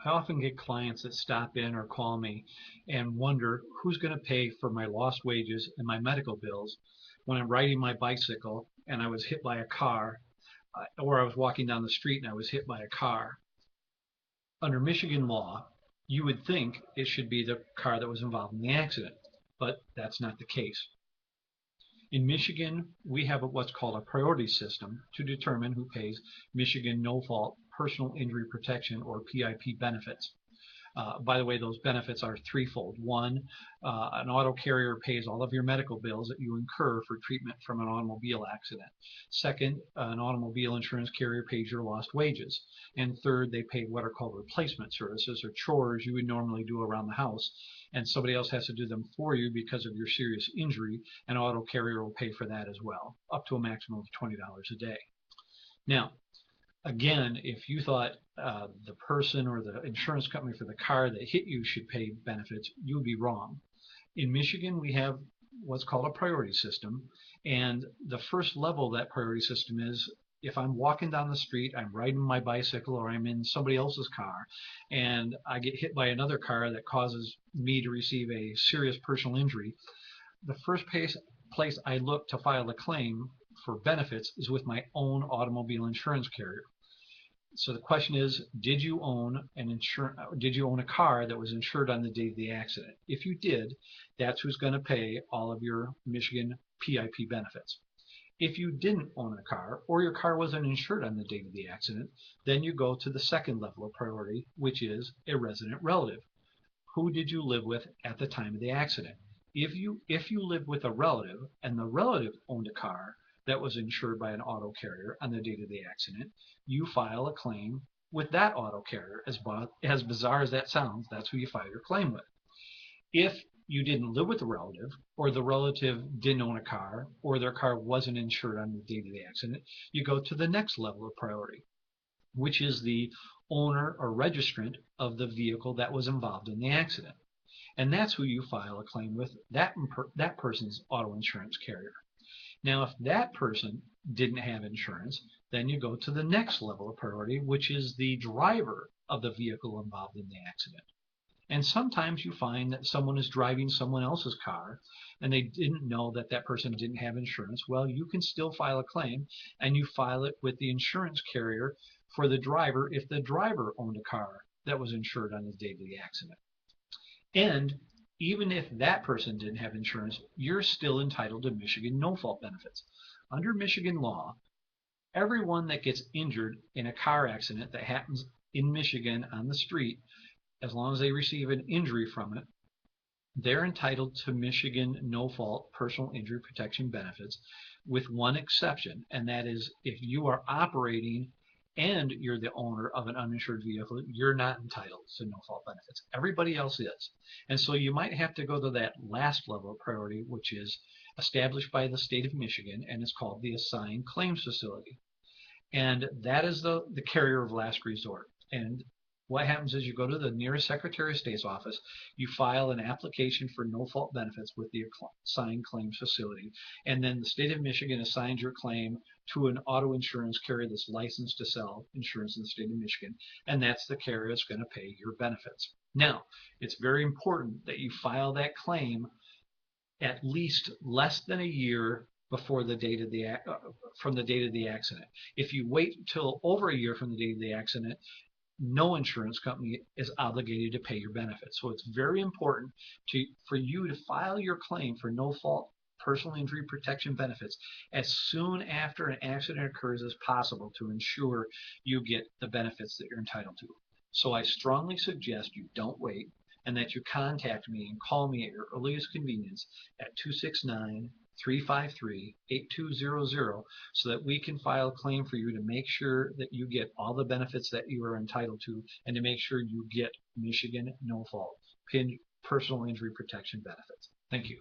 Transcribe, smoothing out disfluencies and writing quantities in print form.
I often get clients that stop in or call me and wonder who's going to pay for my lost wages and my medical bills when I'm riding my bicycle and I was hit by a car, or I was walking down the street and I was hit by a car. Under Michigan law, you would think it should be the car that was involved in the accident, but that's not the case. In Michigan, we have what's called a priority system to determine who pays Michigan no-fault personal injury protection, or PIP, benefits. By the way, those benefits are threefold. One, an auto carrier pays all of your medical bills that you incur for treatment from an automobile accident. Second, an automobile insurance carrier pays your lost wages. And third, they pay what are called replacement services, or chores you would normally do around the house, and somebody else has to do them for you because of your serious injury. An auto carrier will pay for that as well, up to a maximum of $20 a day. Now, again, if you thought the person or the insurance company for the car that hit you should pay benefits, you would be wrong. In Michigan, we have what's called a priority system, and the first level of that priority system is if I'm walking down the street, I'm riding my bicycle, or I'm in somebody else's car, and I get hit by another car that causes me to receive a serious personal injury, the first place I look to file a claim for benefits is with my own automobile insurance carrier. So the question is, did you own a car that was insured on the date of the accident? If you did, that's who's going to pay all of your Michigan PIP benefits. If you didn't own a car, or your car wasn't insured on the date of the accident, then you go to the second level of priority, which is a resident relative. Who did you live with at the time of the accident? If you lived with a relative and the relative owned a car that was insured by an auto carrier on the date of the accident, you file a claim with that auto carrier. As bizarre as that sounds, that's who you file your claim with. If you didn't live with the relative, or the relative didn't own a car, or their car wasn't insured on the date of the accident, you go to the next level of priority, which is the owner or registrant of the vehicle that was involved in the accident. And that's who you file a claim with, that person's auto insurance carrier. Now, if that person didn't have insurance, then you go to the next level of priority, which is the driver of the vehicle involved in the accident. And sometimes you find that someone is driving someone else's car and they didn't know that that person didn't have insurance. Well, you can still file a claim, and you file it with the insurance carrier for the driver if the driver owned a car that was insured on the date of the accident. And even if that person didn't have insurance, you're still entitled to Michigan no-fault benefits. Under Michigan law, everyone that gets injured in a car accident that happens in Michigan on the street, as long as they receive an injury from it, they're entitled to Michigan no-fault personal injury protection benefits, with one exception, and that is if you are operating and you're the owner of an uninsured vehicle, you're not entitled to no-fault benefits. Everybody else is. And so you might have to go to that last level of priority, which is established by the state of Michigan, and it's called the assigned claims facility. And that is the carrier of last resort. And what happens is you go to the nearest Secretary of State's office, you file an application for no-fault benefits with the assigned claims facility, and then the state of Michigan assigns your claim to an auto insurance carrier that's licensed to sell insurance in the state of Michigan, and that's the carrier that's going to pay your benefits. Now, it's very important that you file that claim at least less than a year before the date of from the date of the accident. If you wait until over a year from the date of the accident, no insurance company is obligated to pay your benefits. So it's very important for you to file your claim for no-fault personal injury protection benefits as soon after an accident occurs as possible to ensure you get the benefits that you're entitled to. So I strongly suggest you don't wait, and that you contact me and call me at your earliest convenience at 269-353-8200 so that we can file a claim for you to make sure that you get all the benefits that you are entitled to, and to make sure you get Michigan no-fault personal injury protection benefits. Thank you.